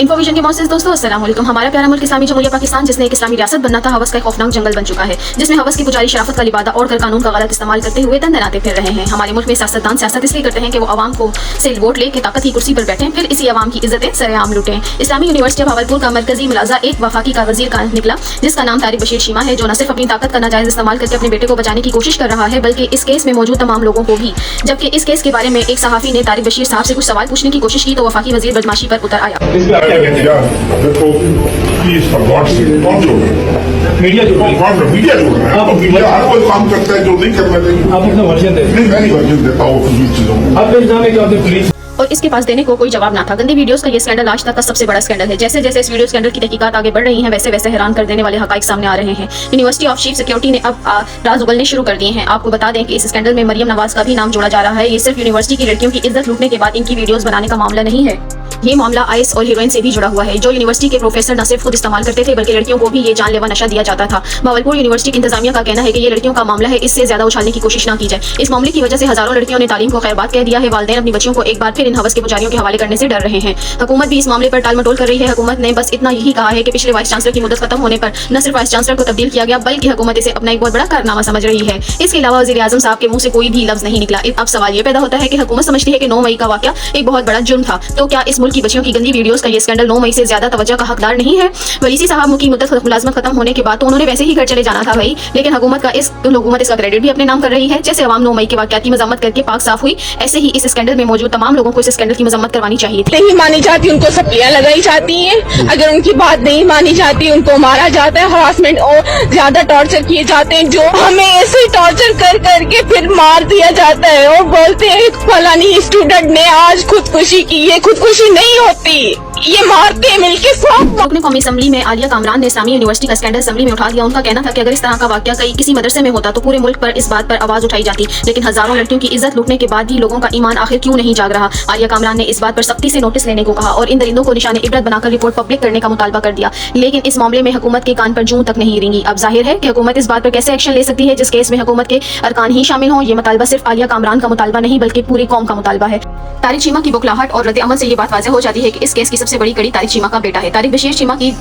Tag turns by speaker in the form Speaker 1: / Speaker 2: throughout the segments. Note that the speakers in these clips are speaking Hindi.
Speaker 1: इन्फॉर्मेशन के मौसम दोस्तों अस्सलाम वालेकुम। हमारा प्यारा मुल्क इस्लामी जमहूरिया पाकिस्तान जिसने एक इस्लामी रियासत बनना था, हवस का एक खौफनाक जंगल बन चुका है, जिसमें हवस की पुजारी शराफत का लिबादा और कर कानून का गलत इस्तेमाल करते हुए दंदनाते फिर रहे हैं। हमारे मुल्क में सियासतदान सियासत इसलिए करते हैं कि वो आवाम को से वोट लेके ताकत की कुर्सी पर बैठे, फिर इसी आवाम की इज्जतें सरेआम लूटें। इस्लामी यूनिवर्सिटी भावलपुर का मरकजी मुलाजा एक वफाकी का वजीर का निकला, जिसका नाम तारिक बशीर शीमा है, जो न सिर्फ अपनी ताकत का नाजायज इस्तेमाल करके अपने बेटे को बचाने की कोशिश कर रहा है, बल्कि इस केस में मौजूद तमाम लोगों को भी। जबकि इस केस के बारे में एक सहाफी ने तारिक बशीर साहब से कुछ सवाल पूछने की कोशिश की तो वफाकी वजीर बदमाशी पर उतर आया।
Speaker 2: मीडिया जो मीडिया हर कोई काम करता है जो नहीं करना चाहिए। आप अपना वर्जन दें। नहीं, मैं नहीं वर्जन देता हूँ चीजों में। आप इंतजाम है कि पुलिस
Speaker 1: और इसके पास देने को कोई जवाब ना था। गंदी वीडियोस का ये स्कैंडल आज तक का सबसे बड़ा स्कैंडल है। जैसे जैसे इस वीडियो स्कैंडल की तहकीकात आगे बढ़ रही हैं, वैसे वैसे हैरान कर देने वाले हकाइक सामने आ रहे हैं। यूनिवर्सिटी ऑफ चीफ सिक्योरिटी ने अब राज उगलने शुरू कर दिए हैं। आपको बता दें कि इस स्कैंडल में मरियम नवाज का भी नाम जोड़ा जा रहा है। ये सिर्फ यूनिवर्सिटी की लड़कियों की इज्जत लूटने के बाद इनकी वीडियोस बनाने का मामला नहीं है, ये मामला आइस और हीरोइन से भी जुड़ा हुआ है, जो यूनिवर्सिटी के प्रोफेसर न सिर्फ खुद इस्तेमाल करते थे, बल्कि लड़कियों को भी ये जानलेवा नशा दिया जाता था। भावलपुर यूनिवर्सिटी की इंतजामिया का कहना है कि ये लड़कियों का मामला है, इससे ज्यादा उछालने की कोशिश ना की जाए। इस मामले की वजह से हजारों लड़कियों ने तालीम को खैरबाद कह दिया है। वालिदैन अपनी बच्चियों को एक बार फिर इन हवस के पुजारियों के हवाले करने से डर रहे हैं। हुकूमत भी इस मामले पर टाल मटोल कर रही है। हुकूमत ने बस इतना यही कहा है कि पिछले वाइस चांसलर की मुद्दत खत्म होने पर न सिर्फ वाइस चांसलर को तब्दील किया गया, बल्कि हुकूमत इसे अपना एक बहुत बड़ा कारनामा समझ रही है। इसके अलावा वज़ीर आज़म साहब के मुंह से कोई भी लफ्ज नहीं निकला। अब सवाल ये पैदा होता है कि हुकूमत समझती है कि 9 मई का वाकया एक बहुत बड़ा जुर्म था, तो क्या इस मुल्क की बच्चियों की गंदी वीडियोस का ये स्कैंडल 9 मई से ज्यादा तवज्जो का हकदार नहीं है? वलीसी साहब की मुलाजमत खत्म होने के बाद तो उन्होंने वैसे ही घर चले जाना था भाई, लेकिन हुकूमत इसका क्रेडिट भी अपने नाम कर रही है। जैसे अवाम 9 मई के वाकयात की मजम्मत करके पाक साफ हुई, ऐसे ही इस स्कैंडल में मौजूद तमाम लोगों को इस स्कैंडल की मजम्मत करवानी चाहिए थी।
Speaker 3: नहीं मानी जाती, उनको सप्लियां लगाई जाती हैं। अगर उनकी बात नहीं मानी जाती, उनको मारा जाता है, हरासमेंट और ज्यादा टॉर्चर किए जाते हैं, जो हमें ऐसे टॉर्चर कर करके फिर मार दिया जाता है और बोलते हैं फलानी स्टूडेंट ने आज खुदकुशी की। ये खुदकुशी नहीं होती, ये मारते हैं मिलके सब।
Speaker 1: रुकन कौमी असेंबली में आलिया कामरान ने इस्लामी यूनिवर्सिटी का स्कैंडल असेंबली में उठा दिया। उनका कहना था कि अगर इस तरह का वाकया किसी मदरसे में होता तो पूरे मुल्क पर इस बात पर आवाज उठाई जाती, लेकिन हजारों लड़कियों की इज्जत लूटने के बाद भी लोगों का ईमान आखिर क्यों नहीं जाग रहा। आलिया कामरान ने इस बात पर सख्ती से नोटिस लेने को कहा और इन दरिंदों को निशाने इबरत बनाकर रिपोर्ट पब्लिक करने का मुतालबा कर दिया, लेकिन इस मामले में हुकूमत के कान पर जूं तक नहीं रेंगी। अब जाहिर है कि हुकूमत इस बात पर कैसे एक्शन ले सकती है जिस केस में हुकूमत के अरकान ही शामिल हों। ये मुतालबा सिर्फ आलिया कामरान का मुतालबा नहीं, बल्कि पूरी कौम का मुतालबा है। तारिक शीमा की बुखलाहट और रद्द अमल से ये बात वाज़ेह हो जाती है कि इस केस की सबसे बड़ी कड़ी तारिक शीमा का बेटा है। तारिक बशीर शीमा की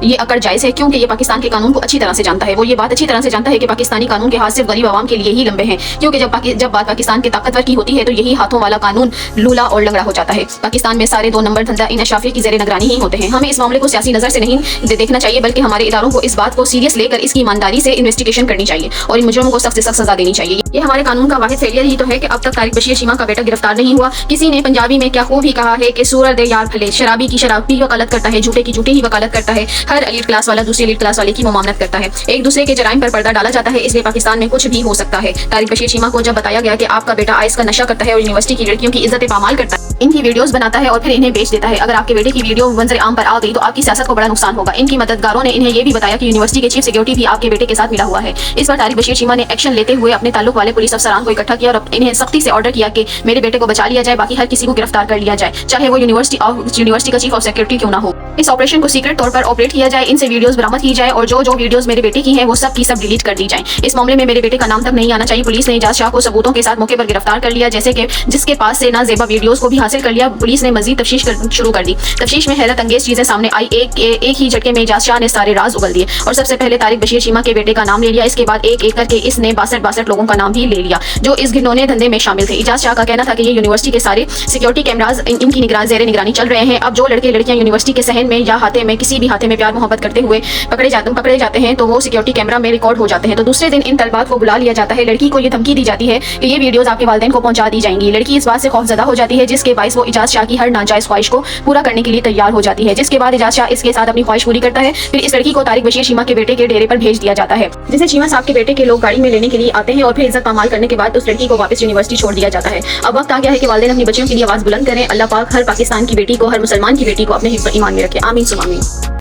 Speaker 1: ये अकड़ जायज है, क्योंकि ये पाकिस्तान के कानून को अच्छी तरह से जानता है। वो ये बात अच्छी तरह से जानता है कि पाकिस्तानी कानून के हाथ सिर्फ गरीब आवाम के लिए ही लंबे हैं, क्योंकि जब बात पाकिस्तान के ताकतवर की होती है तो यही हाथों वाला कानून लूला और लंगड़ा हो जाता है। पाकिस्तान में सारे 2 नंबर धंधा इन अशराफिया की ज़ेरे निगरानी ही होते हैं। हमें इस मामले को सियासी नजर से नहीं देखना चाहिए, बल्कि हमारे इदारों को इस बात को सीरियस लेकर इसकी ईमानदारी से इन्वेस्टिगेशन करनी चाहिए और इन मुजरिमों को सख्त से सख्त सजा देनी चाहिए। ये हमारे कानून का वाहिद फेलियर ही तो है कि अब तक तारिक बशीर शीमा का बेटा गिरफ्तार नहीं हुआ। किसी ने पंजाबी में क्या खूब ही कहा है कि सूरत दे यार भले, शराबी की शराबी वकालत करता है, झूठे की झूठी ही वकालत करता है, हर एलीट क्लास वाला दूसरी एलीट क्लास वाले की मुमामलत करता है, एक दूसरे के जराइम पर पर्दा डाला जाता है, इसलिए पाकिस्तान में कुछ भी हो सकता है। तारिक बशीर शीमा को जब बताया गया कि आपका बेटा आइस का नशा करता है और यूनिवर्सिटी की लड़कियों की इज्जत पामाल करता है, इनकी वीडियोस बनाता है और फिर इन्हें बेच देता है, अगर आपके बेटे की वीडियो मंजर आम पर आ गई तो आपकी सियासत को बड़ा नुकसान होगा। इनकी मददगारों ने इन्हें यह भी बताया कि यूनिवर्सिटी के चीफ सिक्योरिटी भी आपके बेटे के साथ मिला हुआ है। इस पर तारिक बशीर शीमा ने एक्शन लेते हुए अपने ताल्लुक वाले पुलिस अफसरान को इकट्ठा किया और इन्हें सख्ती से ऑर्डर किया कि मेरे बेटे को बचा लिया जाए, बाकी हर किसी को गिरफ्तार कर लिया जाए, चाहे वो यूनिवर्सिटी का चीफ ऑफ सिक्योरिटी क्यों ना हो। इस ऑपरेशन को सीक्रेट तौर पर ऑपरेट किया जाए, इनसे वीडियोस बरामद की जाए और जो वीडियोस मेरे बेटे की हैं वो सब की सब डिलीट कर दी जाए। इस मामले में मेरे बेटे का नाम तक नहीं आना चाहिए। पुलिस ने इजाज शाह को सबूतों के साथ मौके पर गिरफ्तार कर लिया, जैसे कि जिसके पास से नाजेबा वीडियोस को भी हासिल कर लिया। पुलिस ने मजीद तफ्तीश शुरू कर दी। तफ्तीश में हैरत अंगेज चीजें सामने आई। एक ही झटके में इजाज शाह ने सारे राज उगल दिए और सबसे पहले तारिक बशीर शीमा के बेटे का नाम ले लिया। इसके बाद एक एक करके इसने 62 लोगों का नाम भी ले लिया जो इस घिनौने धंधे में शामिल थे। इजाज शाह का कहना था कि ये यूनिवर्सिटी के सारे सिक्योरिटी कैमराज इनकी ज़ेरे निगरानी चल रहे हैं। अब जो लड़के लड़कियां यूनिवर्सिटी के सहन में या हाथे में किसी भी हाथे में प्यार मोहब्बत करते हुए पकड़े जाते हैं तो वो सिक्योरिटी कैमरा में रिकॉर्ड हो जाते हैं। तो दूसरे दिन इन तलबात को बुला लिया जाता है। लड़की को ये धमकी दी जाती है कि ये वीडियोस आपके वालिदैन को पहुंचा दी जाएंगी। लड़की इस बात से खौफजदा हो जाती है, जिसके बाइस वो इजाज शाह की हर नाजायज ख्वाहिश को पूरा करने के लिए तैयार हो जाती है, जिसके बाद इजाज शाह इसके साथ अपनी ख्वाहिश पूरी करता है। फिर इस लड़की को तारिक बशीर शीमा के बेटे के डेरे पर भेज दिया जाता है, जिसे शीमा साहब के बेटे के लोग गाड़ी में लेने के लिए आते हैं और फिर इज्जत पामाल करने के बाद उस लड़की को वापस यूनिवर्सिटी छोड़ दिया जाता है। अब वक्त आ गया है कि वालिदैन अपनी बच्चियों के लिए आवाज बुलंद करें। अल्लाह पाक हर पाकिस्तान की बेटी को, हर मुसलमान की बेटी को अपने हिफ्ज़ ईमान में रखे। आमीन सुमा आमीन।